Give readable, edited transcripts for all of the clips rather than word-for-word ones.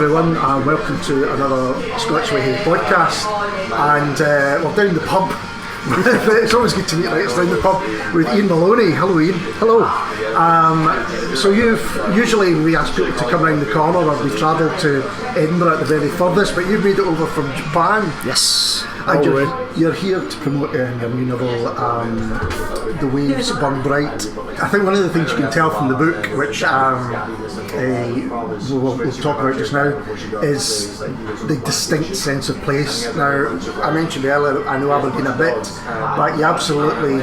everyone, and welcome to another Scots Whay Hae podcast. And we're down the pub. It's always good to meet, right? It's down the pub with Iain Maloney. Hello, Iain. Hello. So usually we ask people to come around the corner, or we travel to Edinburgh at the very furthest, but you've made it over from Japan. Yes. And you're here to promote your new novel, The Waves Burn Bright. I think one of the things you can tell from the book, which we'll talk about just now, is the distinct sense of place. Now, I mentioned earlier, I know Aberdeen a bit, but you absolutely,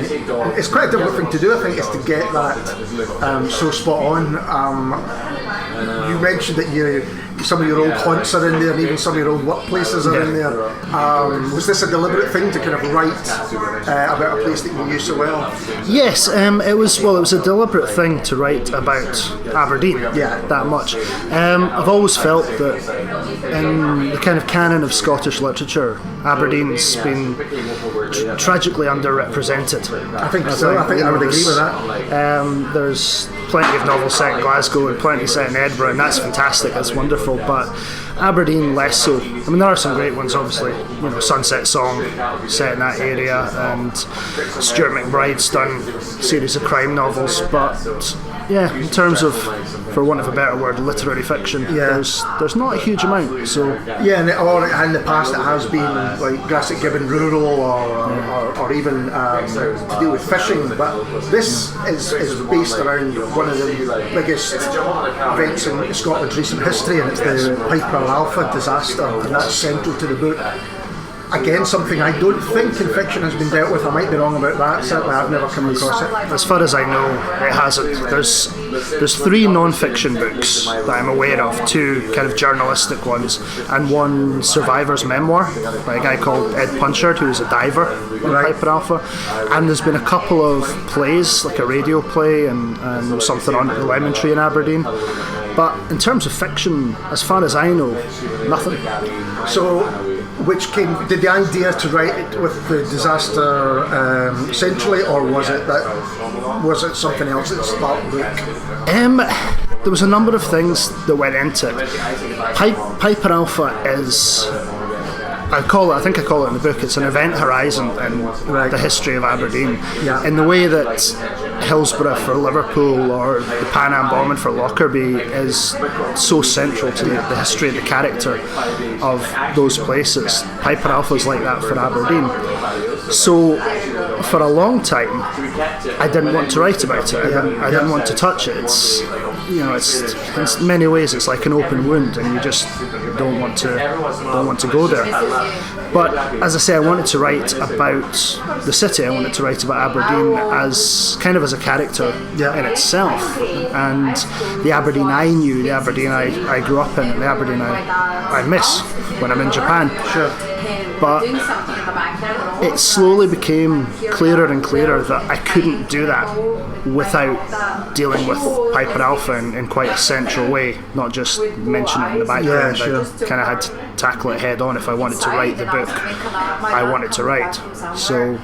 it's quite a difficult thing to do, I think, is to get that so spot on. You mentioned that some of your old haunts are in there, and even some of your old workplaces are in there. Was this a deliberate thing to kind of write about a place that you knew so well? Yes, it was a deliberate thing to write about Aberdeen. Yeah. That much. I've always felt that in the kind of canon of Scottish literature, Aberdeen's been tragically underrepresented. I think so. I think I would agree with that. There's plenty of novels set in Glasgow and plenty set in Edinburgh, and that's fantastic, that's wonderful, but Aberdeen less so. I mean, there are some great ones, obviously, Sunset Song set in that area, and Stuart McBride's done a series of crime novels, but yeah, in terms of, for want of a better word, literary fiction, there's not a huge amount. So yeah, or in the past it has been like Grasset Gibbon Rural or even to do with fishing, but this is based around one of the biggest events in Scotland's recent history, and it's the Piper Alpha disaster, and that's central to the book. Again, something I don't think in fiction has been dealt with. I might be wrong about that. Certainly, I've never come across it. As far as I know, it hasn't. There's 3 non-fiction books that I'm aware of, 2 kind of journalistic ones, and 1 survivor's memoir by a guy called Ed Punchard, who's a diver in Piper Alpha. And there's been a couple of plays, like a radio play and something on the Lemon Tree in Aberdeen. But in terms of fiction, as far as I know, nothing. So, did the idea to write it with the disaster centrally, or was it something else that sparked the book? There was a number of things that went into it. Piper Alpha is, I think I call it in the book, it's an event horizon in the history of Aberdeen, in the way that Hillsborough for Liverpool or the Pan Am bombing for Lockerbie is so central to the history of the character of those places. Piper Alpha is like that for Aberdeen. So for a long time I didn't want to write about it. I didn't want to touch it. It's in many ways it's like an open wound, and you just don't want to go there. But as I say, I wanted to write about the city. I wanted to write about Aberdeen as kind of as a character in itself, and the Aberdeen I knew, the Aberdeen I grew up in, and the Aberdeen I miss when I'm in Japan. Sure. But it slowly became clearer and clearer that I couldn't do that without dealing with Piper Alpha in quite a central way, not just mention it in the background. Yeah, sure. I kind of had to tackle it head on if I wanted to write the book I wanted to write. So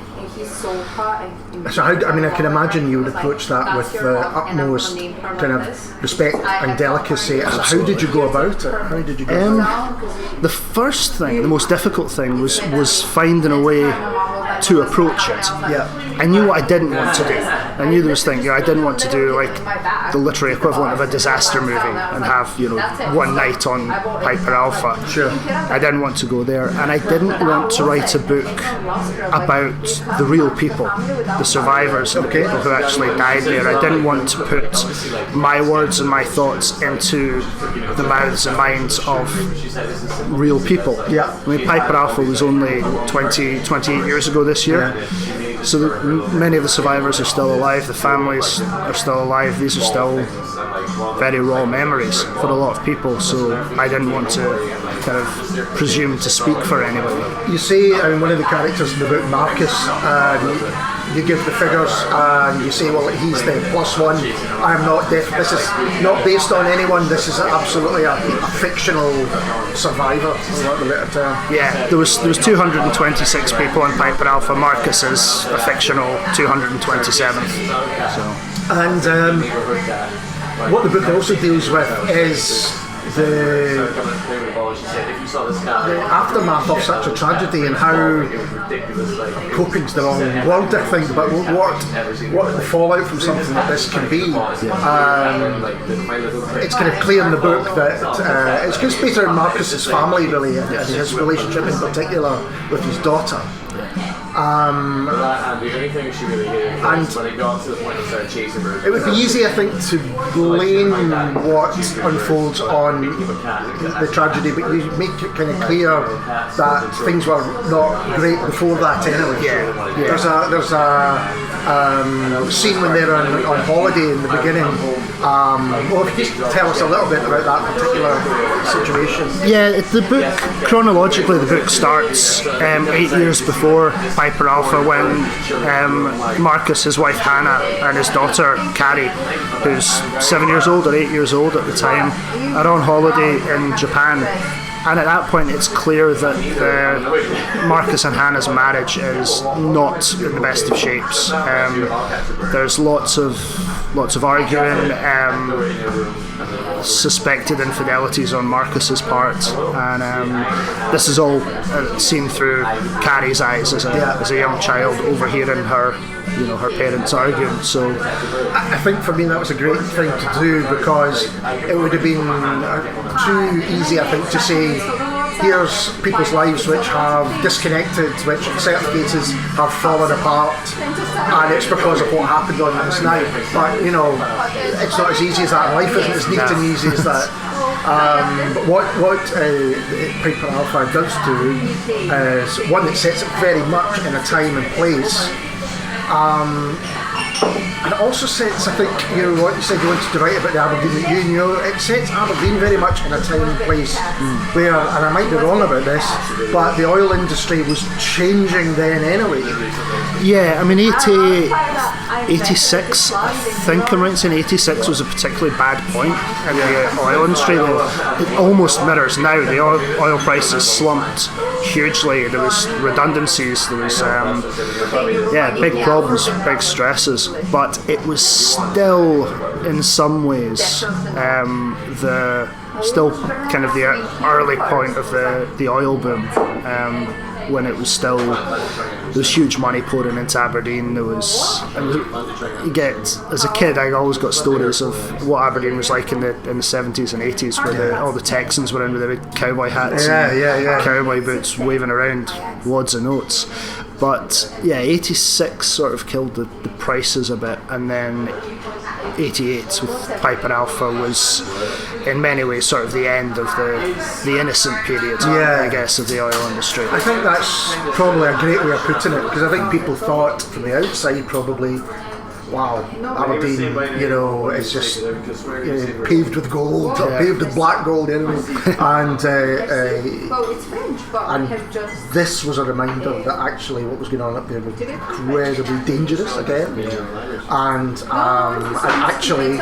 I can imagine you would approach that with the utmost kind of respect and delicacy. So how did you go about it? How did you go about it? The first thing, the most difficult thing was finding a way to approach it. Yeah. I knew what I didn't want to do. I knew there was things, I didn't want to do like the literary equivalent of a disaster movie and have, one night on Piper Alpha. Sure. I didn't want to go there, and I didn't want to write a book about the real people, the survivors and the people who actually died there. I didn't want to put my words and my thoughts into the mouths and minds of real people. Yeah. I mean, Piper Alpha was only 28 years ago this year. So many of the survivors are still alive, the families are still alive, these are still very raw memories for a lot of people, so I didn't want to kind of presume to speak for anybody. You see, one of the characters in the book, Marcus, you give the figures and you say, well, he's the +1. I'm not this is not based on anyone, this is absolutely a fictional survivor. Yeah, there was 226 people on Piper Alpha. Marcus is a fictional 227th. So. And what the book also deals with is the aftermath of such a tragedy and how coping's the wrong word, I think, but what the fallout from something like this can be. It's kind of clear in the book that it's just Peter and Marcus's family, really, and his relationship in particular with his daughter. And it would be easy, I think, to blame what unfolds on the tragedy, but you make it kind of clear that things were not great before that anyway. There's a scene when they're on holiday in the beginning. Well, if you just tell us a little bit about that particular situation. Yeah, the book, chronologically, the book starts 8 years before Piper Alpha, when Marcus, his wife Hannah, and his daughter Carrie, who's 7 years old or 8 years old at the time, are on holiday in Japan. And at that point, it's clear that Marcus and Hannah's marriage is not in the best of shapes. There's lots of arguing, suspected infidelities on Marcus's part, and this is all seen through Carrie's eyes as a young child, overhearing her parents arguing. So I think for me that was a great thing to do, because it would have been too easy, I think, to say here's people's lives which have disconnected, which in certain cases have fallen apart, and it's because of what happened on this night. But it's not as easy as that. Life isn't as neat and easy as that. But what Piper Alpha does do is one that sets it very much in a time and place. And it also sets, I think, what you said you wanted to write about the Aberdeen that it sets Aberdeen very much in a time and place where, and I might be wrong about this, but the oil industry was changing then anyway. Yeah, I mean, 86, I think I'm right in saying 86 was a particularly bad point in the oil industry. It almost mirrors now. The oil prices slumped hugely. There was redundancies, there was big problems, big stresses, but it was still in some ways still kind of the early point of the oil boom, when it was still, there was huge money pouring into Aberdeen. As a kid, I always got stories of what Aberdeen was like in the 70s and 80s, where all the Texans were in with their big cowboy hats and cowboy boots, waving around wads of notes. But 86 sort of killed the prices a bit, and then 88 with Piper Alpha was in many ways sort of the end of the innocent period, I guess, of the oil industry. I think that's probably a great way of putting it, because I think people thought from the outside probably, wow, Aberdeen, is just paved with gold, or paved with black gold anyway. And this was a reminder that actually what was going on up there was incredibly dangerous again. And actually,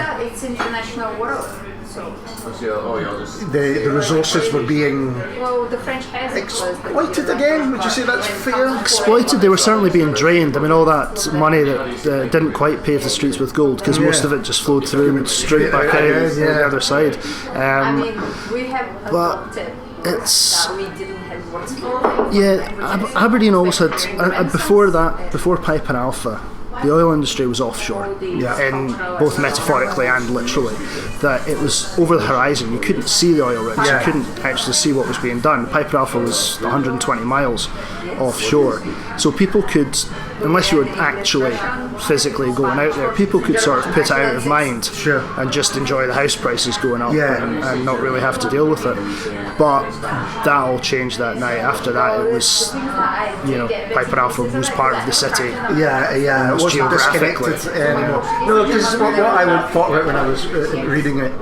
the resources were being exploited again. Would you say that's fair? Exploited. They were certainly being drained. I mean, all that money that didn't quite pave the streets with gold, because most of it just flowed through and straight back out the other side. But it's Aberdeen always had before Piper Alpha, the oil industry was offshore, in both metaphorically and literally. That it was over the horizon. You couldn't see the oil rigs. You couldn't actually see what was being done. Piper Alpha was 120 miles offshore, so people could, unless you were actually physically going out there, people could sort of put it out of mind and just enjoy the house prices going up and not really have to deal with it. But that all changed that night. After that, it was, Piper Alpha was part of the city. It wasn't disconnected anymore. No, because what I thought about when I was reading it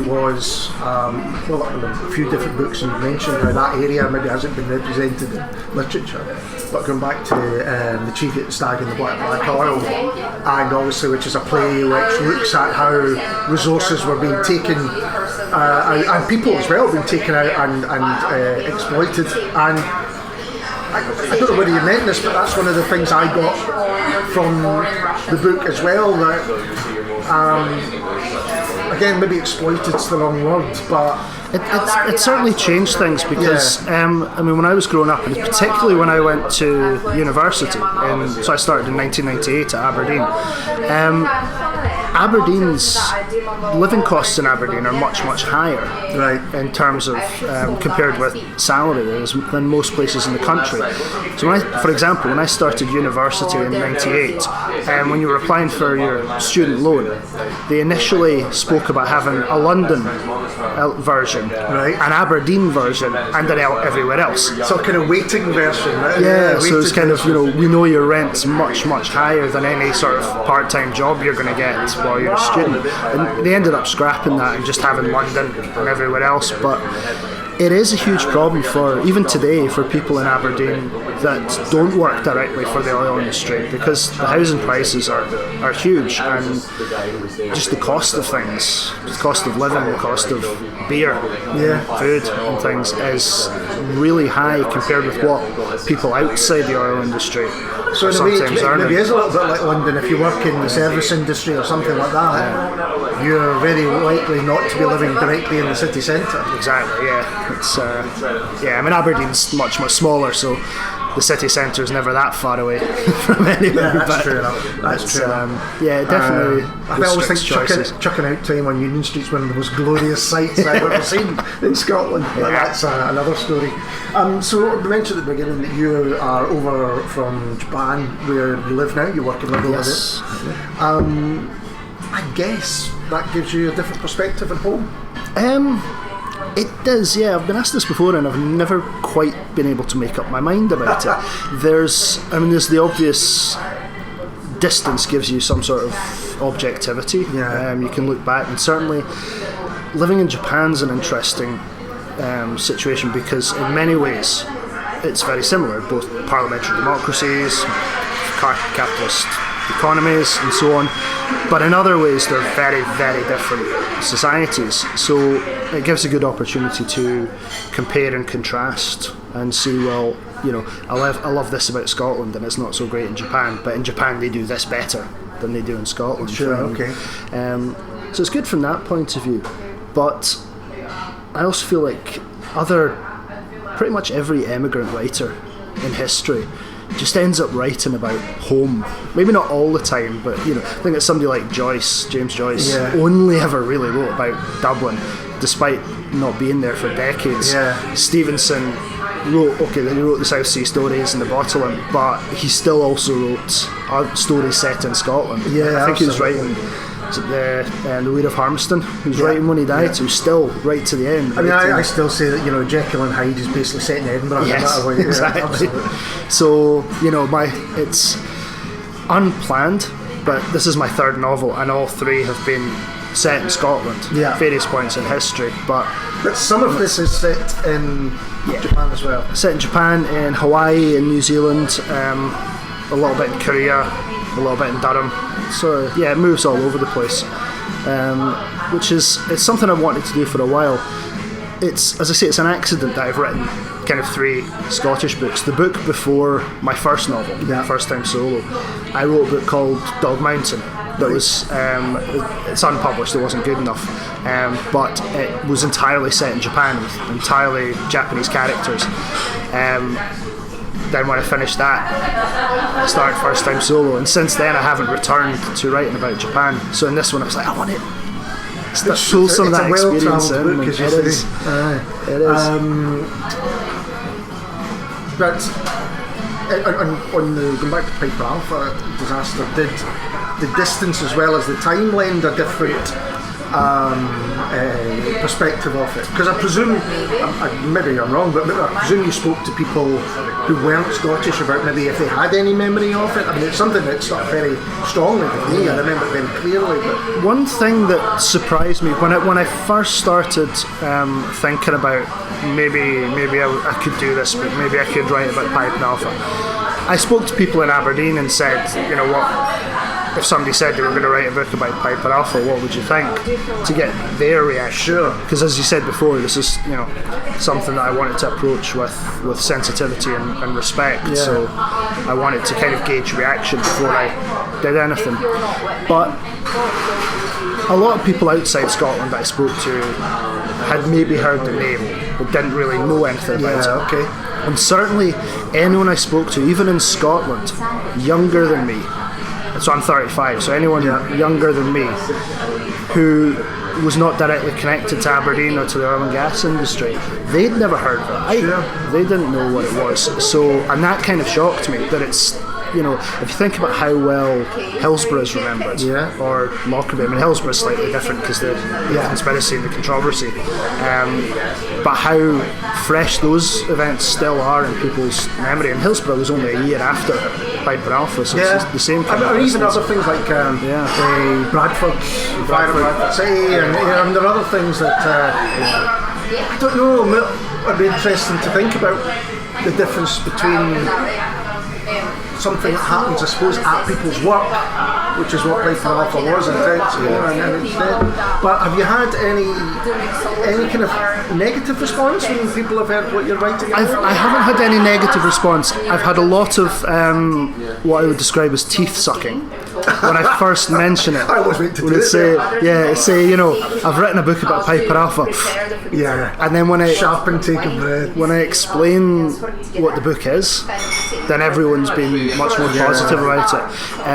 was, a few different books you mentioned how that area maybe hasn't been represented in literature. But going back to the Chief Stag and the Black Oil, and obviously which is a play which looks at how resources were being taken, and people as well being taken out and exploited. And I don't know whether you meant this, but that's one of the things I got from the book as well, that again, maybe exploited's the wrong word, but it certainly changed things because I mean, when I was growing up, and particularly when I went to university, so I started in 1998 at Aberdeen. Aberdeen's living costs in Aberdeen are much higher, right, in terms of compared with salary than most places in the country. So for example, when I started university in '98, when you were applying for your student loan, they initially spoke about having a London version, right, an Aberdeen version, and then everywhere else. So kind of waiting version, right? Yeah, so it's kind of, we know your rent's much higher than any sort of part-time job you're going to get while you're a student. And they ended up scrapping that and just having London and everywhere else. But it is a huge problem even today, for people in Aberdeen that don't work directly for the oil industry, because the housing prices are huge, and just the cost of things, the cost of living, the cost of beer, food and things is really high compared with what people outside the oil industry so sometimes earning. Maybe it is a little bit like London. If you work in the service industry or something like that, you're very likely not to be living directly in the city centre. Exactly, yeah. It's I mean, Aberdeen's much smaller, so the city centre is never that far away from anywhere. Yeah, that's true enough. That's true enough. Yeah, definitely. I always think chucking out time on Union Street's one of the most glorious sights I've ever seen in Scotland. But that's another story. So you mentioned at the beginning that you are over from Japan, where you live now. You work and live over there. I guess that gives you a different perspective at home. It does, yeah. I've been asked this before, and I've never quite been able to make up my mind about it. There's the obvious distance gives you some sort of objectivity. You can look back, and certainly living in Japan's an interesting situation, because in many ways it's very similar, both parliamentary democracies, capitalist economies and so on, but in other ways they're very different societies, so it gives a good opportunity to compare and contrast and see, well, I love this about Scotland and it's not so great in Japan, but in Japan they do this better than they do in Scotland. Sure, okay. So it's good from that point of view, but I also feel like pretty much every emigrant writer in history just ends up writing about home. Maybe not all the time, but I think it's somebody like James Joyce, only ever really wrote about Dublin, despite not being there for decades. Stevenson wrote the South Sea Stories and the Bottom, but he still also wrote stories set in Scotland. I think he was writing the Weir of Harmston, who's writing when he died, who's still right to the end. I mean, I still say that Jekyll and Hyde is basically set in Edinburgh. Yes, no matter what, exactly. So it's unplanned, but this is my third novel, and all three have been set in Scotland, various points in history. But some of this is set in Japan as well. Set in Japan, in Hawaii, in New Zealand, a little bit in Korea, a little bit in Durham. So it moves all over the place, which it's something I've wanted to do for a while. It's, as I say, it's an accident that I've written kind of 3 Scottish books. The book before my first novel, First Time Solo, I wrote a book called Dog Mountain that was it's unpublished, it wasn't good enough, but it was entirely set in Japan with entirely Japanese characters. Then when I finished that, I started First Time Solo, and since then I haven't returned to writing about Japan. So in this one I was like, I want it. Pull some of that experience in. Book, it is. It is. But on going back to Piper Alpha disaster, did the distance as well as the time lend a different perspective of it? Because I presume, maybe I'm wrong, but I presume you spoke to people who weren't Scottish about maybe if they had any memory of it. I mean, it's something that stuck very strongly with me. I remember it very clearly. But one thing that surprised me when I first started thinking about maybe I could do this, but maybe I could write about Piper Alpha, I spoke to people in Aberdeen and said, if somebody said they were going to write a book about Piper Alpha, what would you think? To get their reaction. Because as you said before, this is something that I wanted to approach with sensitivity and respect. So I wanted to kind of gauge reaction before I did anything. But a lot of people outside Scotland that I spoke to had maybe heard the name but didn't really know anything about it. Okay. And certainly anyone I spoke to, even in Scotland, younger than me, so I'm 35, so anyone younger than me who was not directly connected to Aberdeen or to the oil and gas industry, they'd never heard of it either. They didn't know what it was. So, and that kind of shocked me, that it's, you know, if you think about how well Hillsborough is remembered, or Lockerbie. I mean, Hillsborough is slightly different because the conspiracy and the controversy, but how fresh those events still are in people's memory. And Hillsborough was only a year after Piper Alpha, so it's the same kind of. Or even other things like Bradford City, and there are other things that I don't know. It'd be interesting to think about the difference between something that happens, I suppose, at people's work, which is what Piper Alpha was intentionally, and it's dead. But have you had any kind of negative response when people have heard what you're writing? I haven't had any negative response. I've had a lot of what I would describe as teeth sucking when I first mention it. I was waiting to do it. Say, you know, I've written a book about Piper Alpha. Yeah. And then when I sharp intake of breath. When I explain what the book is, then everyone's been much more positive about it.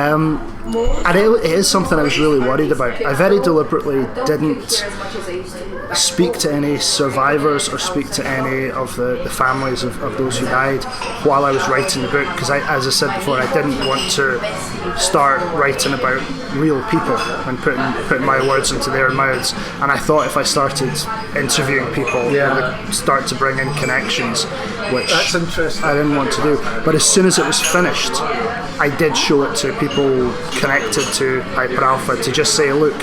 And it is something I was really worried about. I very deliberately didn't speak to any survivors or speak to any of the families of those who died while I was writing the book, because as I said before, I didn't want to start writing about real people and putting my words into their mouths. And I thought if I started interviewing people, it would start to bring in connections, which that's interesting. I didn't want to do. But as soon as it was finished, I did show it to people connected to Piper Alpha to just say, look,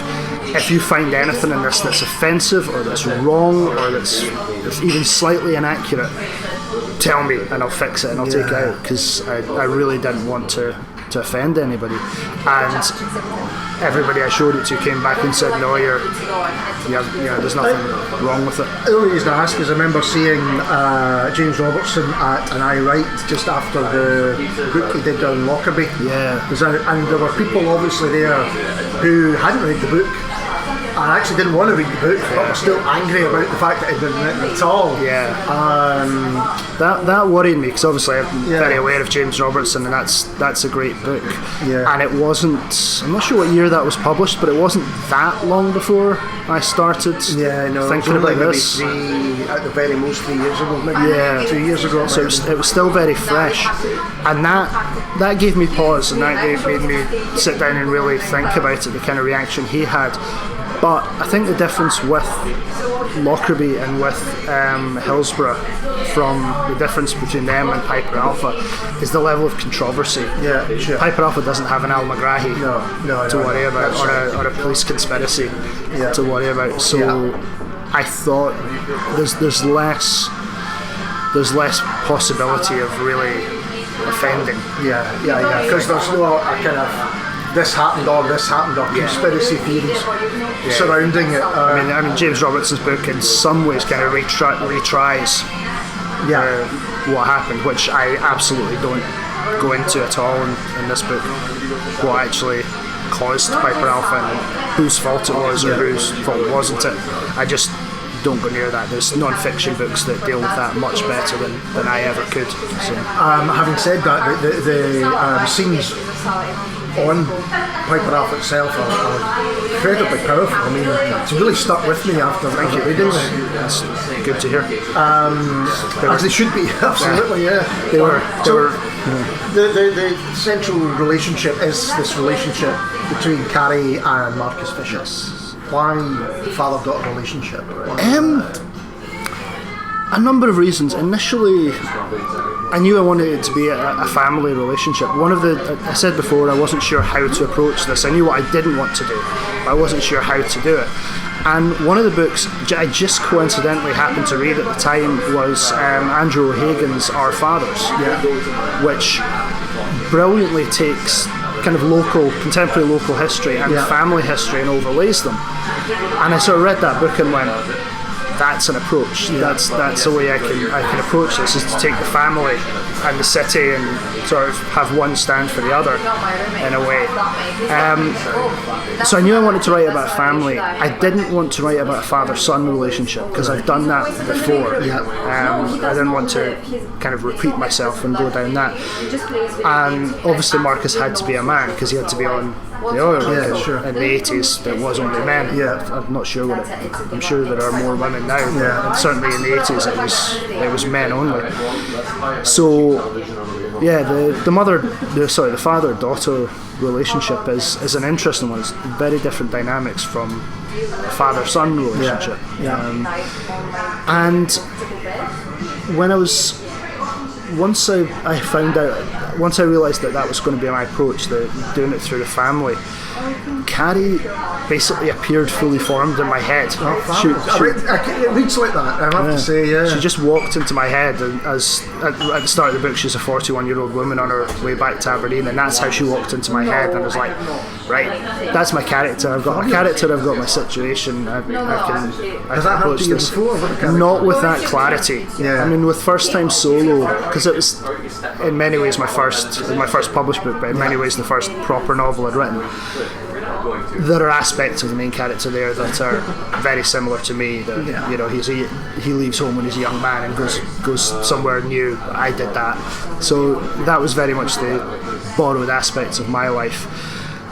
if you find anything in this that's offensive or that's wrong or that's even slightly inaccurate, tell me and I'll fix it and I'll take it out, because I really didn't want to offend anybody. And everybody I showed it to came back and said, no, there's nothing wrong with it. The only reason I ask is I remember seeing James Robertson at an I Write just after the book he did down Lockerbie. And there were people obviously there who hadn't read the book and actually didn't want to read the book, but were still angry about the fact that it didn't written at all. That worried me, because obviously I'm very aware of James Robertson, and that's a great book. And it wasn't, I'm not sure what year that was published, but it wasn't that long before I started thinking about this. At the very most 3 years ago, maybe 2 years ago. So it was still very fresh, and that gave me pause, and that made me sit down and really think about it, the kind of reaction he had. But I think the difference with Lockerbie and with Hillsborough, from the difference between them and Piper Alpha, is the level of controversy. Piper Alpha doesn't have an Al McGrahy to worry about, or a police conspiracy to worry about. So I thought there's less possibility of really offending. Because there's no kind of this happened or conspiracy theories surrounding it. I mean, James Robertson's book in some ways kind of retries what happened, which I absolutely don't go into at all in this book. What actually caused Piper Alpha and whose fault it was or whose fault wasn't it. I just don't go near that. There's non-fiction books that deal with that much better than I ever could. So. Having said that, the scenes on Piper Alpha itself are incredibly powerful. I mean, it's really stuck with me after reading it. That's good to hear. As they should be, absolutely, They were. The central relationship is this relationship between Carrie and Marcus Fisher. Why father-daughter relationship? A number of reasons. Initially, I knew I wanted it to be a family relationship. I said before, I wasn't sure how to approach this. I knew what I didn't want to do, but I wasn't sure how to do it. And one of the books I just coincidentally happened to read at the time was Andrew O'Hagan's Our Fathers, which brilliantly takes kind of contemporary local history and family history and overlays them. And I sort of read that book and went, that's an approach. That's the way I can approach this, is to take the family and the city and sort of have one stand for the other in a way. So I knew I wanted to write about family. I didn't want to write about a father-son relationship because I've done that before. I didn't want to kind of repeat myself and go down that. And obviously Marcus had to be a man because he had to be on the oil. In the 80s there was only men. I'm not sure I'm sure there are more women now, but certainly in the 80s it was men only. So the father-daughter relationship is an interesting one. It's very different dynamics from a father-son relationship. And when once I realised that was going to be my approach, doing it through the family, Carrie basically appeared fully formed in my head. It reads like that, I have to say. She just walked into my head, and as at the start of the book, she's a 41-year-old woman on her way back to Aberdeen, and that's how she walked into my head. And I was like, right, that's my character. I've got my character. I've got my situation. I can approach this. Not with that clarity. I mean, with First Time Solo, because it was in many ways my first published book, but in many ways the first proper novel I'd written. There are aspects of the main character there that are very similar to me. That he leaves home when he's a young man and goes somewhere new. I did that, so that was very much the borrowed aspects of my life.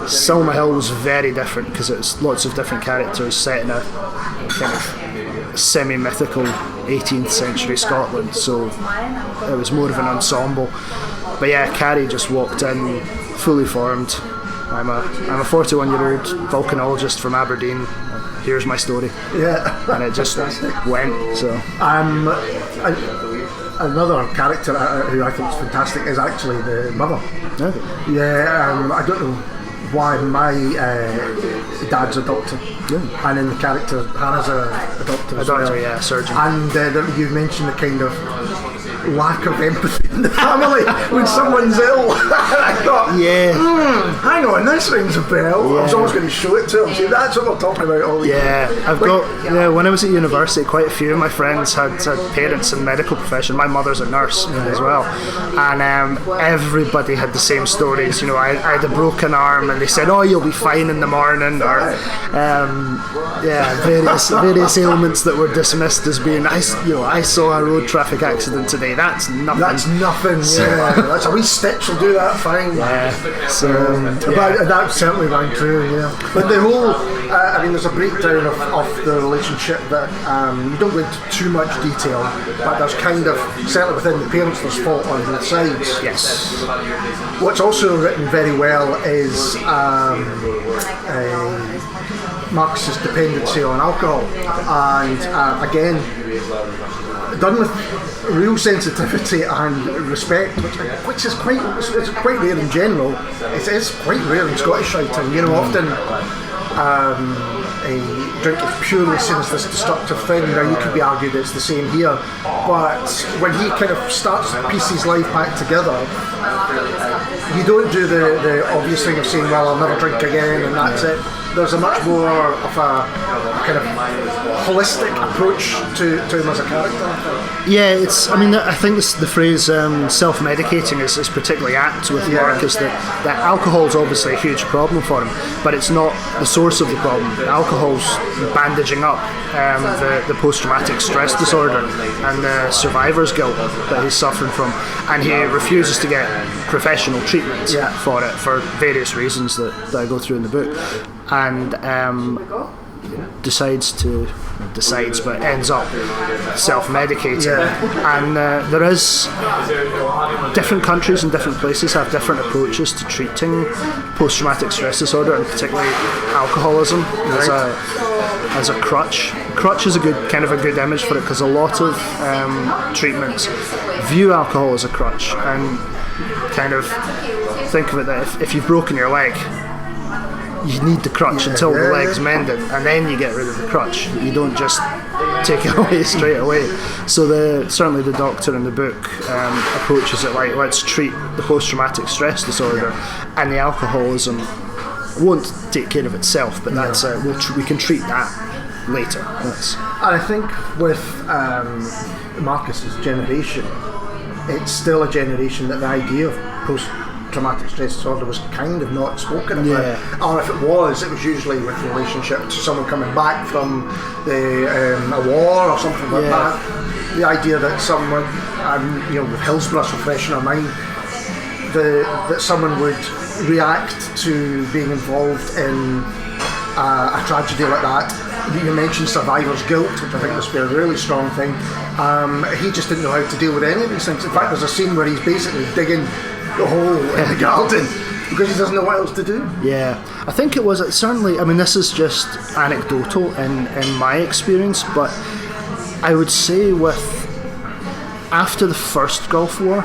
Selma Hill was very different because it was lots of different characters set in a kind of semi-mythical 18th century Scotland, so it was more of an ensemble. But Carrie just walked in fully formed. I'm a 41-year-old volcanologist from Aberdeen. Here's my story. And it just went. So another character who I think is fantastic is actually the mother. I don't know why my dad's a doctor, and in the character Hannah's a doctor as well. A surgeon. And you mentioned the kind of lack of empathy in the family when someone's ill. I thought, hang on, this rings a bell. I was always going to show it to him. See, that's what we're talking about all the time. When I was at university, quite a few of my friends had parents in the medical profession. My mother's a nurse as well, and everybody had the same stories. I had a broken arm, and they said, "Oh, you'll be fine in the morning," or various ailments that were dismissed as being, I saw a road traffic accident today. That's nothing. That's a wee stitch will do that fine. But that certainly rang true. But the whole, there's a breakdown of the relationship that you don't go into too much detail, but there's kind of, certainly within the parents, there's fault on both sides. Yes. What's also written very well is Marcus's dependency on alcohol, and again, done with real sensitivity and respect, which is quite rare in general. It is quite rare in Scottish writing. Often a drink is purely seen as this destructive thing. Now, you could be argued it's the same here, but when he kind of starts to piece his life back together, you don't do the obvious thing of saying, well, I'll never drink again and that's it. There's a much more of a kind of holistic approach to him as a character. I think the phrase self-medicating is particularly apt with Marcus, that alcohol's obviously a huge problem for him, but it's not the source of the problem. Alcohol's bandaging up the post-traumatic stress disorder and the survivor's guilt that he's suffering from, and he refuses to get professional treatment for it for various reasons that I go through in the book, and but ends up self-medicating. And there is different countries and different places have different approaches to treating post-traumatic stress disorder, and particularly alcoholism as a crutch. Crutch is a good image for it, because a lot of treatments view alcohol as a crutch and kind of think of it that if you've broken your leg, you need the crutch until the leg's mended, and then you get rid of the crutch. You don't just take it away straight away. So certainly the doctor in the book approaches it like, let's treat the post-traumatic stress disorder, and the alcoholism won't take care of itself, but that's we can treat that later. And I think with Marcus's generation, it's still a generation that the idea of post-traumatic stress disorder was kind of not spoken about. Or if it was usually with relationship to someone coming back from a war or something like that. The idea that someone, with Hillsborough so fresh in our mind, that someone would react to being involved in a tragedy like that. You mentioned survivor's guilt, which I think must be a really strong thing. He just didn't know how to deal with any of these things. In fact, there's a scene where he's basically digging the hole in the garden because he doesn't know what else to do. Yeah, I think it was certainly. I mean, this is just anecdotal in my experience, but I would say after the first Gulf War,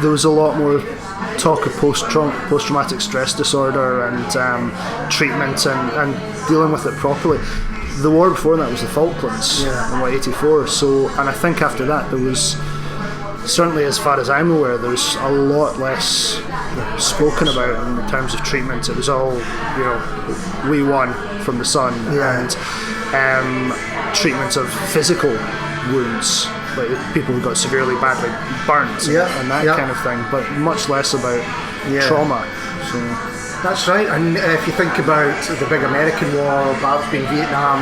there was a lot more talk of post-traumatic stress disorder and treatment and dealing with it properly. The war before that was the Falklands in 1984. So, and I think after that there was, certainly as far as I'm aware, there's a lot less spoken about in terms of treatment. It was all, we won from the sun and treatment of physical wounds, like people who got severely badly burnt and that kind of thing, but much less about trauma. So. That's right, and if you think about the big American war, perhaps being Vietnam,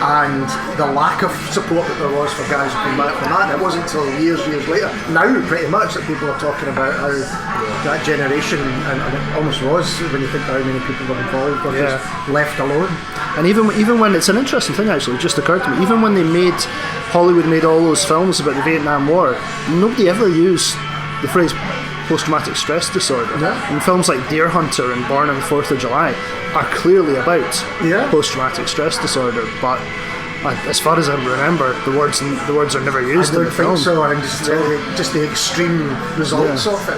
and the lack of support that there was for guys who came back from that, it wasn't until years later, now pretty much, that people are talking about how that generation, and it almost was, when you think how many people were involved, were just left alone. And even when, it's an interesting thing actually, it just occurred to me, even when Hollywood made all those films about the Vietnam War, nobody ever used the phrase post-traumatic stress disorder. And films like Deer Hunter and Born on the 4th of July are clearly about post-traumatic stress disorder, but as far as I remember, the words are never used in the film. I don't think so. I think just the extreme results of it.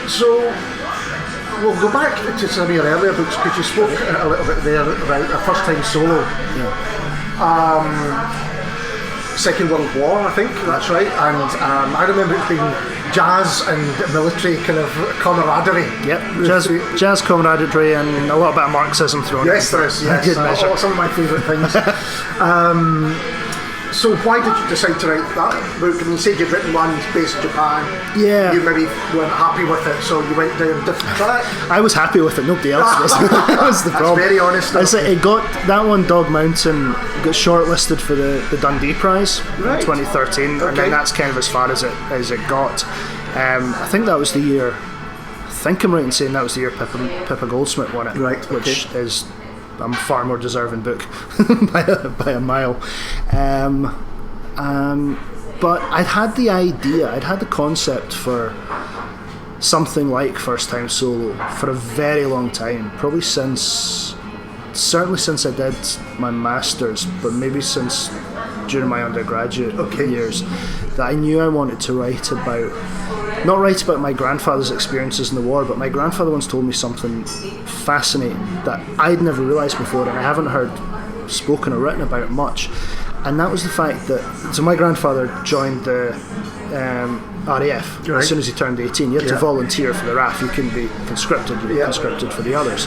So we'll go back to some of your earlier books, because you spoke a little bit there about a first-time solo. Second World War, I think, that's right, and I remember it being jazz and military kind of camaraderie. Jazz camaraderie and a little bit of Marxism thrown in. Yes, there is, some of my favourite things. So why did you decide to write that book? I mean, you said you'd written one based in Japan. You maybe weren't happy with it, so you went down a different track. I was happy with it, nobody else was. That was the problem. That's very honest. It got, that one, Dog Mountain, got shortlisted for the Dundee Prize in 2013, and then that's kind of as far as it got. I think that was the year, I think I'm right in saying that was the year Pippa Goldsmith won it, which is a far more deserving book by a mile. But I'd had the idea, I'd had the concept for something like First Time Solo for a very long time, probably certainly since I did my Masters, but maybe since during my undergraduate years, that I knew I wanted to not write about my grandfather's experiences in the war, but my grandfather once told me something fascinating that I'd never realised before, and I haven't heard spoken or written about much, and that was the fact that, so my grandfather joined the RAF as soon as he turned 18. You had to volunteer for the RAF, you couldn't be conscripted, you were conscripted for the others.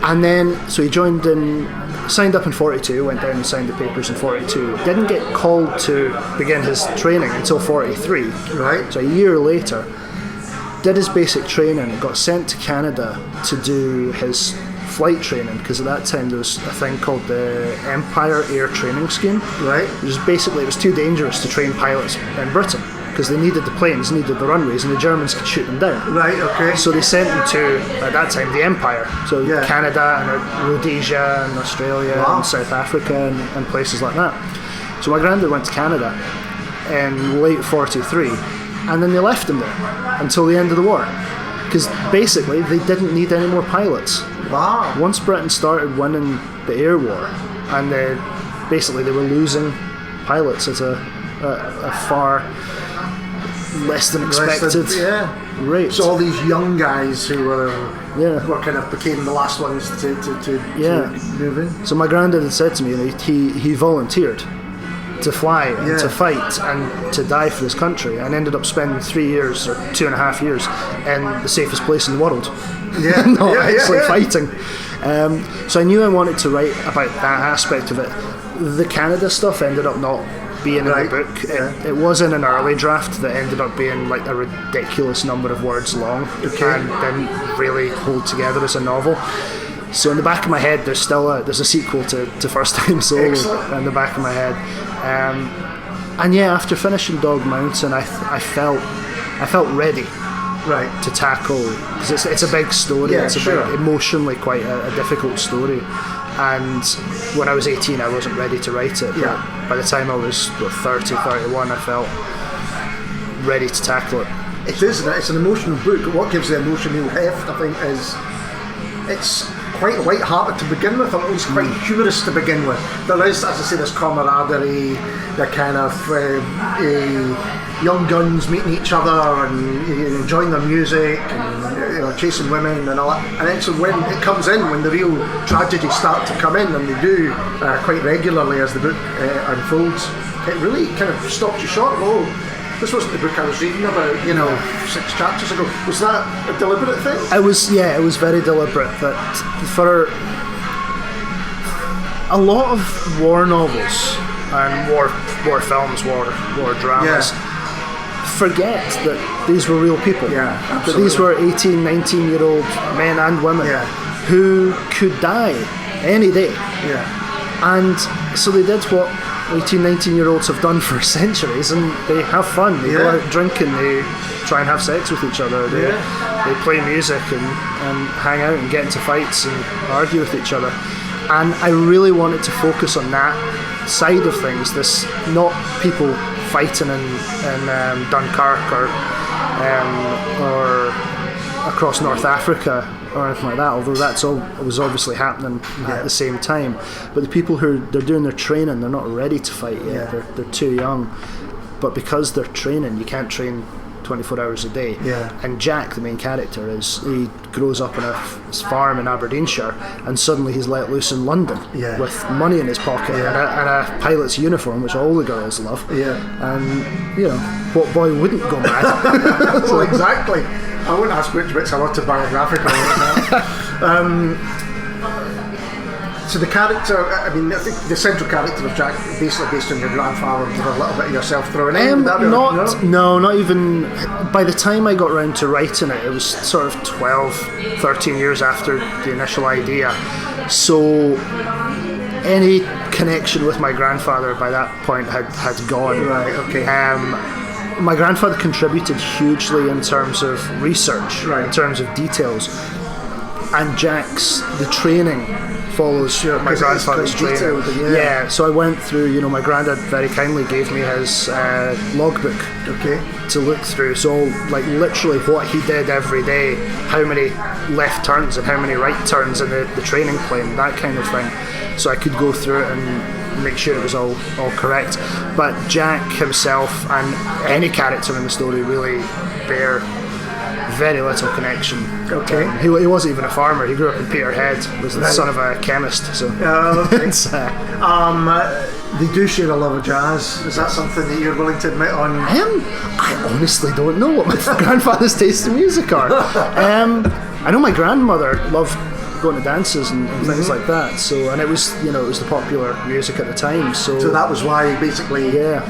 And then, so he signed up in 42, went down and signed the papers in 42, didn't get called to begin his training until 43, so a year later, did his basic training, got sent to Canada to do his flight training, because at that time there was a thing called the Empire Air Training Scheme, which is basically, it was too dangerous to train pilots in Britain, because they needed the planes, needed the runways, and the Germans could shoot them down. So they sent them to, at that time, the Empire. So Canada and Rhodesia and Australia and South Africa and places like that. So my granddad went to Canada in late 43, and then they left him there until the end of the war. Because basically they didn't need any more pilots. Once Britain started winning the air war, and they were losing pilots at a far less than expected rate. So all these young guys who were kind of became the last ones to move in. So my granddad had said to me, he volunteered to fly and to fight and to die for his country, and ended up spending 3 years or 2.5 years in the safest place in the world. Not actually fighting. So I knew I wanted to write about that aspect of it. The Canada stuff ended up not being in the book. It was in an early draft that ended up being like a ridiculous number of words long and didn't really hold together as a novel. So in the back of my head, there's a sequel to First Time Solo in the back of my head. And after finishing Dog Mountain, I felt ready to tackle, because it's a big story. It's big, emotionally quite a difficult story. And when I was 18, I wasn't ready to write it. But by the time I was 30, 31, I felt ready to tackle it. It is. It's an emotional book. What gives the emotional heft, I think, is it's quite light-hearted to begin with, or at least quite humorous to begin with. There is, as I say, this camaraderie, the kind of young guns meeting each other and enjoying their music and chasing women and all that. And then so when it comes in, when the real tragedies start to come in, and they do quite regularly as the book unfolds, it really kind of stops you short. This wasn't the book I was reading about, 6 chapters ago. Was that a deliberate thing? It was very deliberate. That for a lot of war novels and war films, war dramas, forget that these were real people. That these were 18, 19-year-old men and women who could die any day. And so they did what 18, 19-year-olds have done for centuries, and they have fun. They go out drinking, they try and have sex with each other, they play music and hang out and get into fights and argue with each other. And I really wanted to focus on that side of things, this not people fighting in Dunkirk or across North Africa or anything like that, although that's all was obviously happening at the same time. But the people they're doing their training, they're not ready to fight yet. They're too young. But because they're training, you can't train 24 hours a day. And Jack, the main character, he grows up in a farm in Aberdeenshire, and suddenly he's let loose in London with money in his pocket and a pilot's uniform, which all the girls love. And what boy wouldn't go mad? Well, exactly. I won't ask which bits are autobiographical. So the character, I mean, I think the central character of Jack, basically based on your grandfather, with a little bit of yourself thrown in. Not even. By the time I got round to writing it, it was sort of 12, 13 years after the initial idea. So any connection with my grandfather by that point had gone. Right, okay. My grandfather contributed hugely in terms of research, in terms of details, and the training follows my grandfather's training. So I went through, my granddad very kindly gave me his logbook to look through, so like literally what he did every day, how many left turns and how many right turns in the training plane, that kind of thing, so I could go through it and make sure it was all correct. But Jack himself and any character in the story really bear very little connection. He wasn't even a farmer. He grew up in Peterhead, was the son of a chemist. So they do share a love of jazz. Is that something that you're willing to admit on? I honestly don't know what my grandfather's taste in music are. I know my grandmother loved going to dances and things like that. So, and it was the popular music at the time. So that was why basically their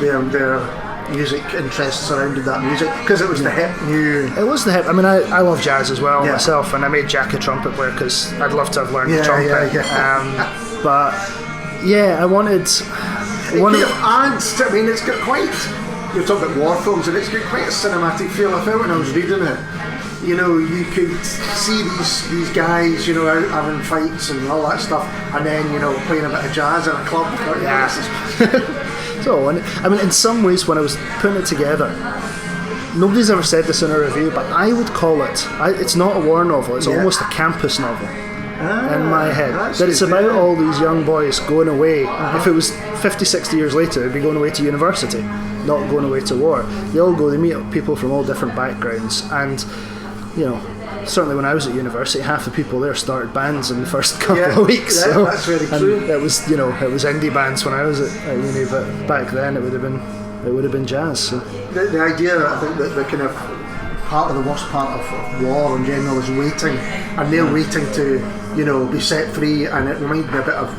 music interests surrounded that music, because it was the hip new. It was the hip. I mean, I love jazz as well myself, and I made Jack a trumpet player because I'd love to have learned the trumpet. But I wanted. I mean, it's got quite. You're talking about war films, and it's got quite a cinematic feel. I felt when I was reading it. You could see these guys, out having fights and all that stuff, and then, playing a bit of jazz in a club. So, I mean, in some ways, when I was putting it together, nobody's ever said this in a review, but I would call it, it's not a war novel, it's almost a campus novel in my head. That it's about all these young boys going away. If it was 50, 60 years later, they'd be going away to university, not going away to war. They all go, they meet people from all different backgrounds, and certainly when I was at university, half the people there started bands in the first couple of weeks. Yeah, so, that's very true. it was indie bands when I was at uni, but back then it would have been jazz. So. The idea, I think, that the kind of part of the worst part of war in general is waiting, and they're waiting to, be set free, and it reminds me a bit of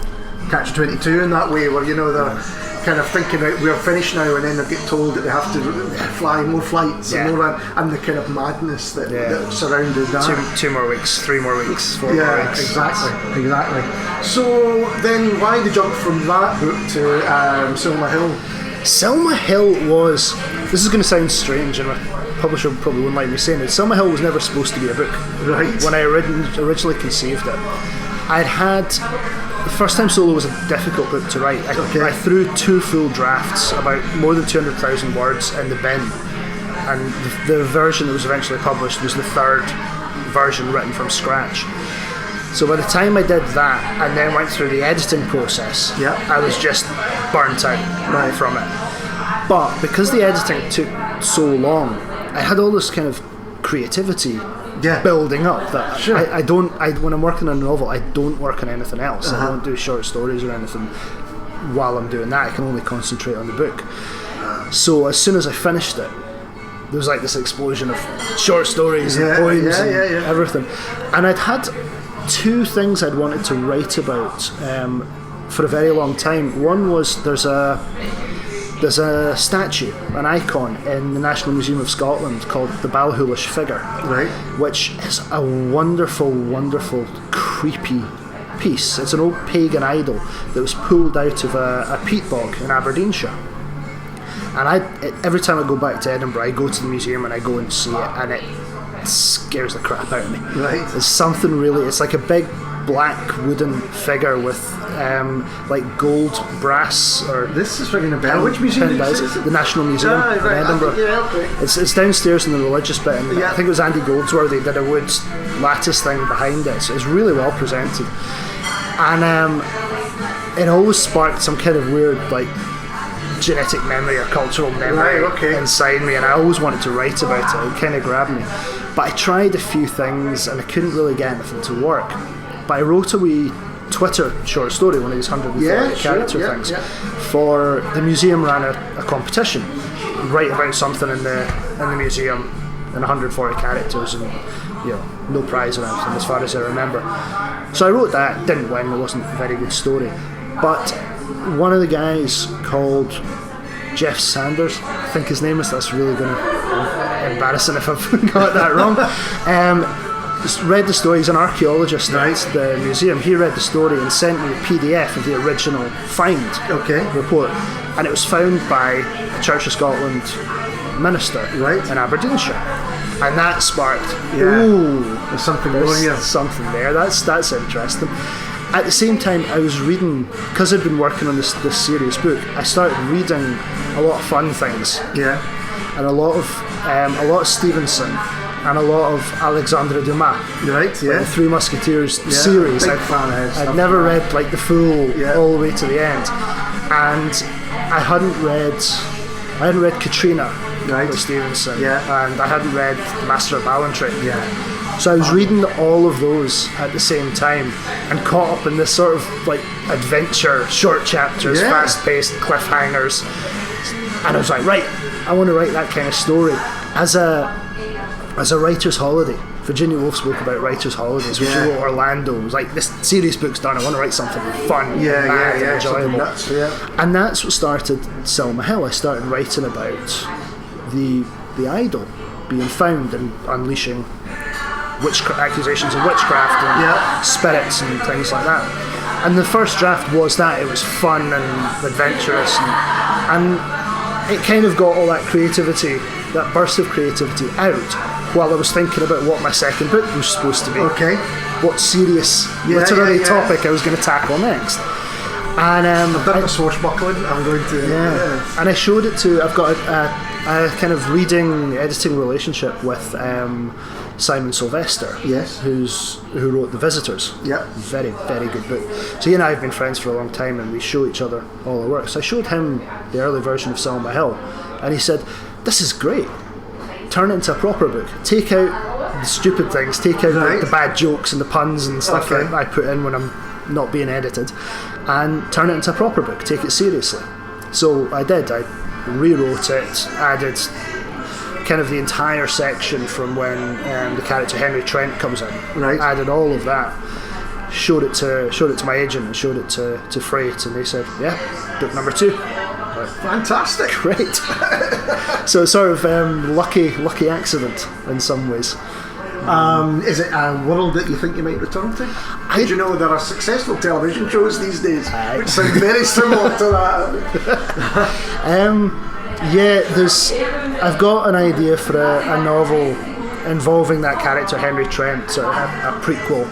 Catch-22 in that way, where they're kind of thinking out, we're finished now, and then they get told that they have to fly more flights and more, and the kind of madness that surrounded that. 2 more weeks, 3 more weeks, 4 more weeks. Exactly. So then, why the jump from that book to Selma Hill? Selma Hill was. This is going to sound strange, and my publisher probably wouldn't like me saying it. Selma Hill was never supposed to be a book. Right. When I originally conceived it, I'd had. The first time solo was a difficult book to write. I threw 2 full drafts, about more than 200,000 words, in the bin, and the version that was eventually published was the 3rd version written from scratch. So by the time I did that and then went through the editing process, I was just burnt out from it. But because the editing took so long, I had all this kind of creativity building up that when I'm working on a novel, I don't work on anything else. I don't do short stories or anything while I'm doing that. I can only concentrate on the book. So as soon as I finished it, there was like this explosion of short stories and poems and everything. And I'd had 2 things I'd wanted to write about for a very long time. One was there's a statue, an icon in the National Museum of Scotland called the Balhulish Figure, which is a wonderful, wonderful, creepy piece. It's an old pagan idol that was pulled out of a peat bog in Aberdeenshire. And every time I go back to Edinburgh, I go to the museum and I go and see it, and it scares the crap out of me. It's something really. It's like a big black wooden figure with like gold brass or. This is ringing a bell. Which museum is it? The National Museum in Edinburgh. It's downstairs in the religious bit, and I think it was Andy Goldsworthy did a wood lattice thing behind it. So it's really well presented, and it always sparked some kind of weird like genetic memory or cultural memory inside me, and I always wanted to write about it. It kind of grabbed me, but I tried a few things and I couldn't really get anything to work. But I wrote a wee Twitter short story, one of these 140 character things. For the museum ran a competition, write about something in the museum in 140 characters, and no prize or anything as far as I remember. So I wrote that, didn't win, it wasn't a very good story, but one of the guys called Jeff Sanders, I think his name is, that's really going to embarrassing if I've got that wrong, read the story. He's an archaeologist at the museum. He read the story and sent me a PDF of the original find report, and it was found by a Church of Scotland minister in Aberdeenshire, and that sparked there's something going here. Something there. That's interesting. At the same time, I was reading, because I'd been working on this serious book, I started reading a lot of fun things. And a lot of Stevenson and a lot of Alexandre Dumas. The Three Musketeers series. I'd never read like the full all the way to the end. And I hadn't read Katrina by Stevenson. And I hadn't read The Master of Ballantrae. So I was reading all of those at the same time and caught up in this sort of like adventure, short chapters, fast-paced cliffhangers. And I was like, right, I want to write that kind of story. As a writer's holiday, Virginia Woolf spoke about writer's holidays, which wrote Orlando. It was like, this serious book's done, I want to write something fun, mad, and enjoyable. And that's what started Selma Hill. I started writing about the idol being found and unleashing accusations of witchcraft and spirits and things like that. And the first draft was that. It was fun and adventurous, and it kind of got all that creativity, that burst of creativity out while I was thinking about what my second book was supposed to be. What serious literary topic I was going to tackle next. And a bit of swashbuckling, I'm going to... And I showed it to... I've got a kind of editing relationship with Simon Sylvester, who wrote The Visitors. Very, very good book. So he and I have been friends for a long time, and we show each other all our work. So I showed him the early version of Selma Hill, and he said, "This is great. Turn it into a proper book. Take out the stupid things, take out the bad jokes and the puns and stuff that I put in when I'm not being edited, and turn it into a proper book, take it seriously. So I did. I rewrote it, added kind of the entire section from when the character Henry Trent comes in. Right. Added all of that. Showed it to my agent and showed it to Freight, and they said, "Yeah, book number 2." Fantastic. Great. So it's sort of lucky accident in some ways. Is it a world that you think you might return to? Did you know there are successful television shows these days which sound very similar to that? I've got an idea for a novel involving that character Henry Trent, sort of a prequel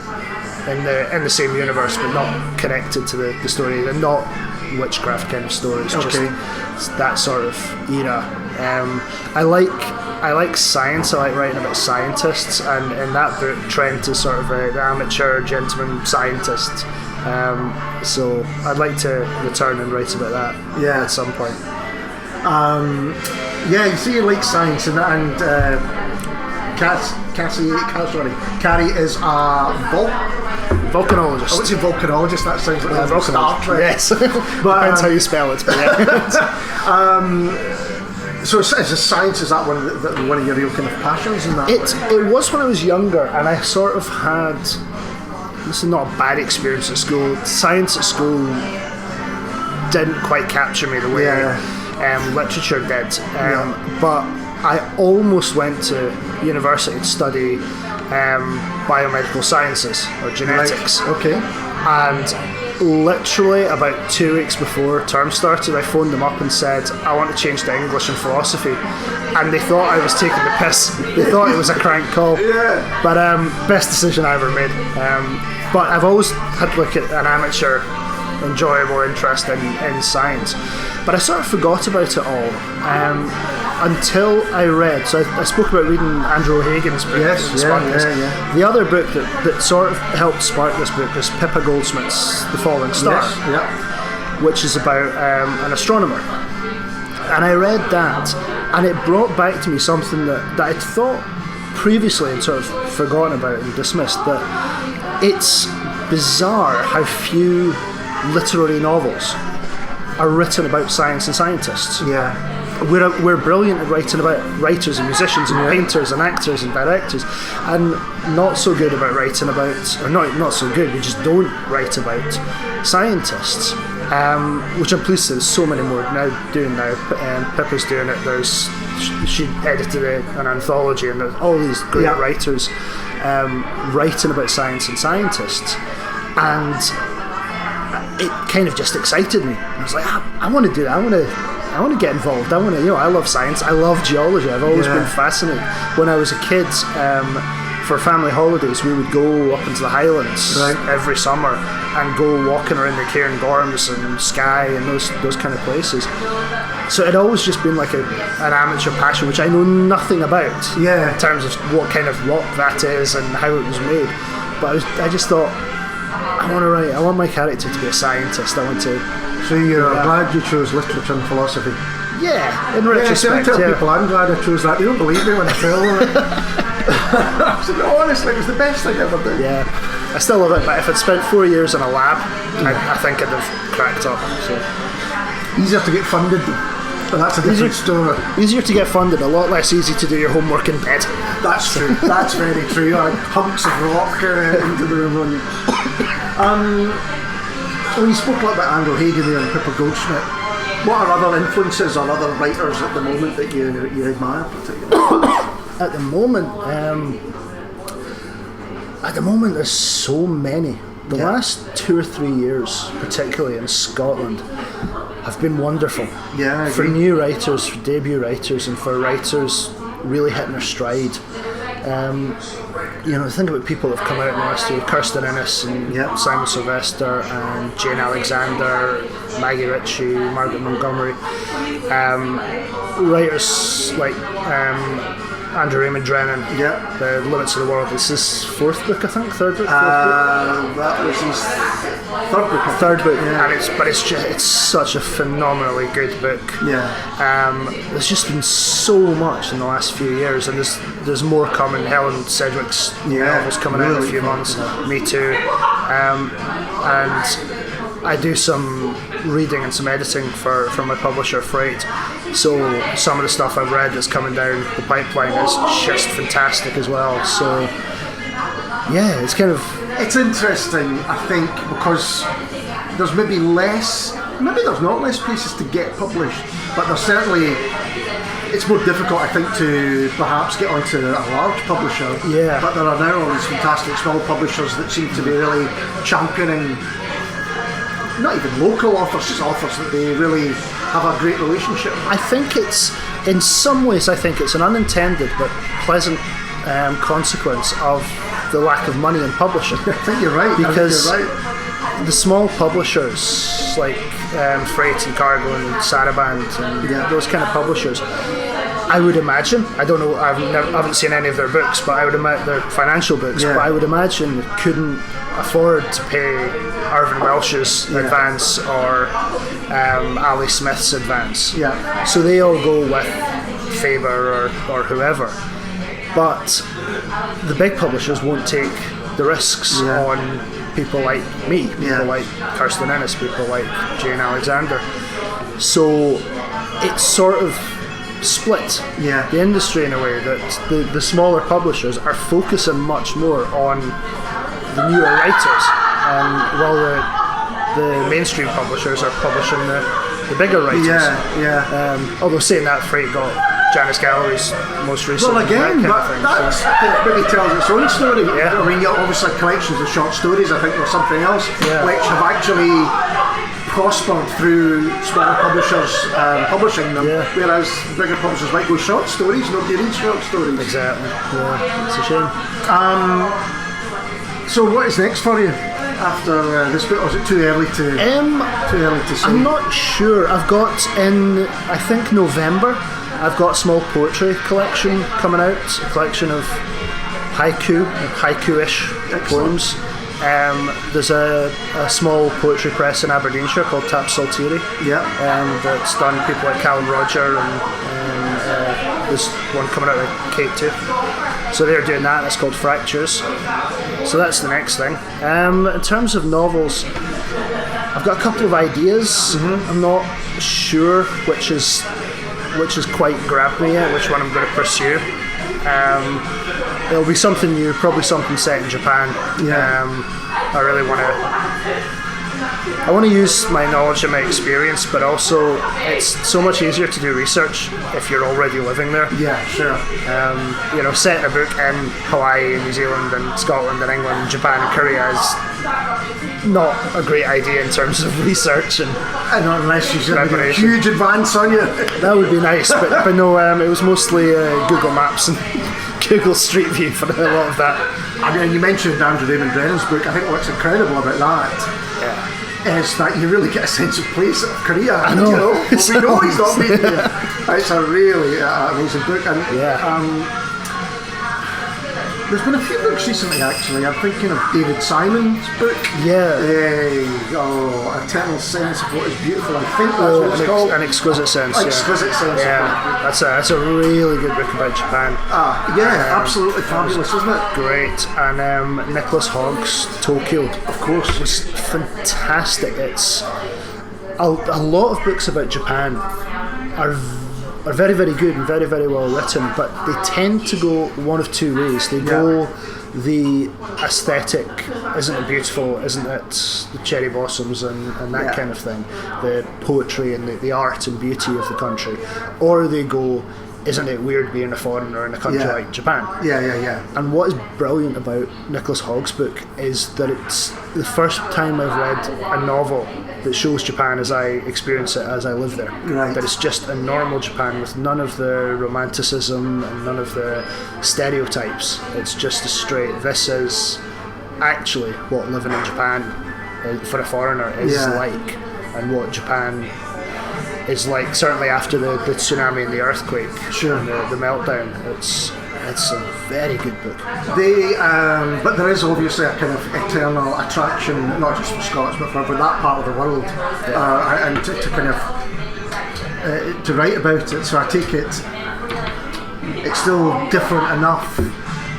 in the same universe but not connected to the story. They're not witchcraft kind of stories, just that sort of era. I like science. I like writing about scientists, and in that book Trent is sort of an amateur gentleman scientist. So I'd like to return and write about that at some point. You see, you like science, and Carrie is a volcanologist. I would say volcanologist. That sounds like a Star Trek. Yes, but depends how you spell it. But so is science, is that one of your real kind of passions in that? It was when I was younger, and I sort of had. This is not a bad experience at school. Science at school didn't quite capture me the way literature did, but I almost went to university to study biomedical sciences or genetics. Right. Okay. And literally about 2 weeks before term started, I phoned them up and said, I want to change to English and philosophy. And they thought I was taking the piss. They thought it was a crank call. Yeah. But best decision I ever made. But I've always had like an amateur enjoyable interest in science, but I sort of forgot about it all until I read. So I spoke about reading Andrew O'Hagan's book. The other book that sort of helped spark this book is Pippa Goldsmith's The Falling Star, which is about an astronomer. And I read that, and it brought back to me something that I'd thought previously and sort of forgotten about and dismissed, that it's bizarre how few literary novels are written about science and scientists. Yeah. We're brilliant at writing about writers and musicians and painters and actors and directors, and not so good about writing about, or not so good, we just don't write about scientists, which I'm pleased to. There's so many more doing now. Pippa's doing it. She edited an anthology, and there's all these great writers writing about science and scientists, and it kind of just excited me. I was like, I want to do that. I want to get involved. I love science. I love geology. I've always been fascinated. When I was a kid, for family holidays, we would go up into the Highlands every summer and go walking around the Cairngorms and Skye and those kind of places. So it had always just been like an amateur passion, which I know nothing about in terms of what kind of rock that is and how it was made. But I just thought, I want to write. I want my character to be a scientist. I want to. So you're glad you chose literature and philosophy? Yeah, in retrospect. I tell people I'm glad I chose that. They don't believe me when I tell them it. Honestly, it was the best thing I ever did. Yeah, I still love it. But if I'd spent 4 years in a lab, I think I'd have cracked up. So easier to get funded. But that's a different story. Easier to get funded, a lot less easy to do your homework in bed. That's true. That's very true. Like hunks of rock into the room. When you spoke a lot about Andrew Hagan there and Pippa Goldsmith, what are other influences or other writers at the moment that you admire particularly? At the moment, there's so many. The last 2 or 3 years, particularly in Scotland, have been wonderful. Yeah, for new writers, for debut writers, and for writers really hitting their stride. Think about people that have come out in the last year: Kirsten Innes and Simon Sylvester and Jane Alexander, Maggie Ritchie, Margaret Montgomery. Writers like Andrew Raymond Drennan. Yeah. The Limits of the World. It's his fourth book, I think, third book. That was his third book. Third book, and it's such a phenomenally good book. Yeah. There's just been so much in the last few years, and there's more coming. Helen Sedgwick's novels coming out in a few months. Me too. And I do some reading and some editing for my publisher Freight, so some of the stuff I've read that's coming down the pipeline is just fantastic as well. So yeah, it's interesting, I think, because there's maybe there's not less places to get published, but there's certainly, it's more difficult, I think, to perhaps get onto a large publisher. Yeah. But there are now all these fantastic small publishers that seem to be really championing not even local authors, just authors that they really have a great relationship with. I think in some ways, it's an unintended but pleasant consequence of the lack of money in publishing. I think you're right. Because the small publishers like Freight and Cargo and Saraband and those kind of publishers, I would imagine, I don't know, I haven't seen any of their books, but I would imagine their financial books, but I would imagine couldn't afford to pay Irvin Welsh's advance or Ali Smith's advance. Yeah. So they all go with Faber or whoever. But the big publishers won't take the risks on people like me, people like Kirsten Ennis, people like Jane Alexander. So it's sort of split the industry in a way that the smaller publishers are focusing much more on the newer writers, while the mainstream publishers are publishing the bigger writers. Although saying that, Freight got Janice Gallery's most recent. Well, again, that maybe tells its own story. I mean, obviously collections of short stories, I think, or something else, which have actually prospered through smaller publishers publishing them, whereas bigger publishers might go short stories. Nobody reads short stories. Exactly. Yeah, it's a shame. So what is next for you after this book? Or is it too early to say? I'm not sure. I've got in, I think, November, I've got a small poetry collection coming out, a collection of haiku-ish poems. There's a small poetry press in Aberdeenshire called Tap Saltiri. That's done people like Callum Roger and there's one coming out of Kate too. So they're doing that. That's called Fractures. So that's the next thing. In terms of novels, I've got a couple of ideas. I'm not sure which is quite grabbed me yet, which one I'm going to pursue. It'll be something new, probably something set in Japan. I really want to use my knowledge and my experience, but also it's so much easier to do research if you're already living there. Setting a book in Hawaii and New Zealand and Scotland and England and Japan and Korea is not a great idea in terms of research and unless you have a huge advance on you. That would be nice, but no, it was mostly Google Maps and Google Street View for a lot of that. I mean, you mentioned Andrew Raymond Drennan's book. I think what's incredible about that is that you really get a sense of place of Korea. I know. We know he's not been there. It's a really amazing book. And there's been a few books recently, actually. I'm thinking of David Simon's book. Eternal Sense of What is Beautiful. I think that's what it's called. An Exquisite Sense. Exquisite Sense. That's a really good book about Japan. Absolutely fabulous, isn't it? Great. And Nicholas Hogg's Tokyo, of course, was fantastic. It's a lot of books about Japan are very, very good and very, very well written, but they tend to go one of two ways. They go the aesthetic, isn't it beautiful, isn't it the cherry blossoms and that kind of thing, the poetry and the art and beauty of the country, or they go, isn't it weird being a foreigner in a country like Japan? And what is brilliant about Nicholas Hogg's book is that it's the first time I've read a novel that shows Japan as I experience it, as I live there. That it's just a normal Japan with none of the romanticism and none of the stereotypes. It's just a straight, this is actually what living in Japan for a foreigner is like, and what Japan is like, certainly after the tsunami and the earthquake and the meltdown. It's a very good book. But there is obviously a kind of eternal attraction, not just for Scots, but for that part of the world, and to kind of to write about it. So I take it it's still different enough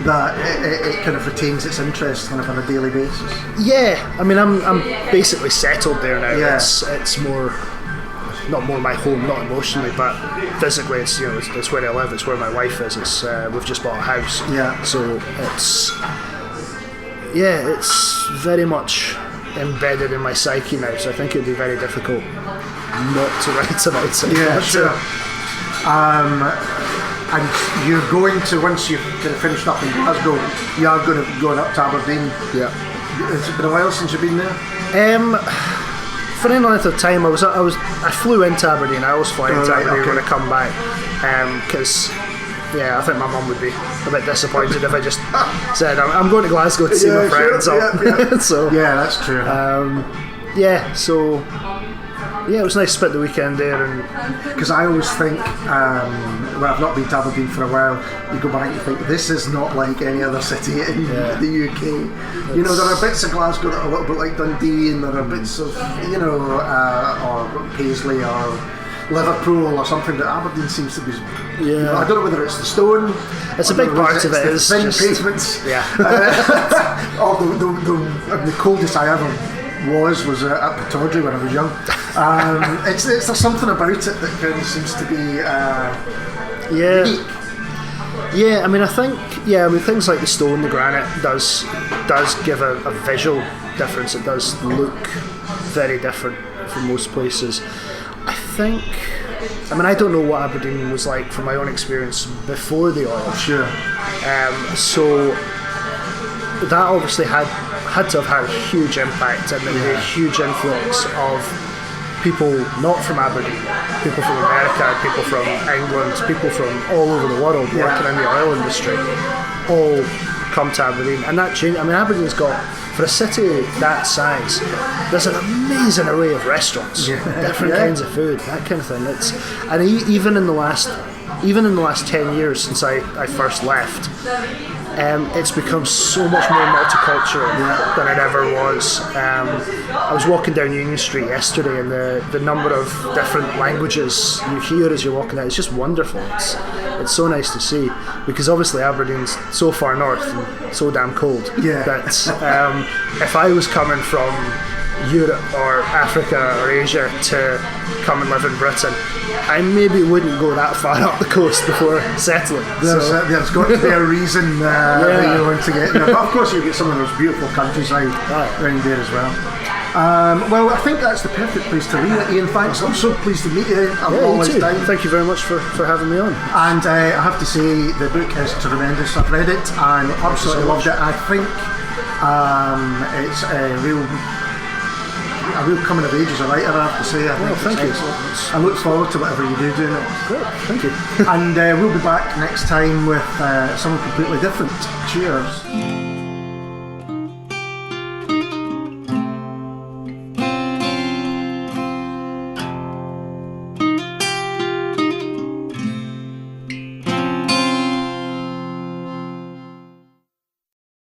that it kind of retains its interest kind of on a daily basis. Yeah, I mean, I'm basically settled there now. Yeah. It's more, not more my home, not emotionally, but physically, it's it's where I live. It's where my wife is. It's we've just bought a house. Yeah. So it's very much embedded in my psyche now. So I think it'd be very difficult not to write about it. Yeah, sure. And you're going to, once you've kind of finished up in Glasgow, you are going to go up to Aberdeen. Yeah. Has it been a while since you've been there? For any length of time, I flew into Aberdeen. I always fly into Aberdeen when I come back, because I think my mum would be a bit disappointed if I just said I'm going to Glasgow to see my friends. Sure. So yeah, that's true. It was nice to spend the weekend there, and because I always think, I've not been to Aberdeen for a while, you go back and you think this is not like any other city in the UK. There are bits of Glasgow that are a little bit like Dundee, and there are bits of or Paisley or Liverpool or something, that Aberdeen seems to be. Yeah. I don't know whether it's the stone. It's a big part of it. It's the thin pavements. Yeah. The coldest I ever was at Pittodrie when I was young. There's something about it that kind of seems to be unique. Yeah, I mean, things like the stone, the granite does give a visual difference. It does look very different from most places. I don't know what Aberdeen was like from my own experience before the oil. Sure. So that obviously had to have had a huge impact, and a huge influx of people not from Aberdeen, people from America, people from England, people from all over the world working in the oil industry, all come to Aberdeen. And that changed. I mean, Aberdeen's got, for a city that size, there's an amazing array of restaurants, different kinds of food, that kind of thing. Even in the last 10 years since I first left, it's become so much more multicultural than it ever was. I was walking down Union Street yesterday, and the number of different languages you hear as you're walking out, it's just wonderful. It's so nice to see, because obviously Aberdeen's so far north and so damn cold that if I was coming from Europe or Africa or Asia to come and live in Britain, I maybe wouldn't go that far up the coast before settling. There's got to be a reason that you want to get there. But of course you get some of those beautiful countryside around there as well. Well, I think that's the perfect place to leave it, Iain. Thanks. I'm so pleased to meet you. I'm always down. Thank you very much for having me on. And I have to say, the book is tremendous. I've read it and absolutely loved it. I think it's a real coming of age as a writer, I have to say. Thank you. I look forward to whatever you do now. Great, thank you. And we'll be back next time with something completely different. Cheers.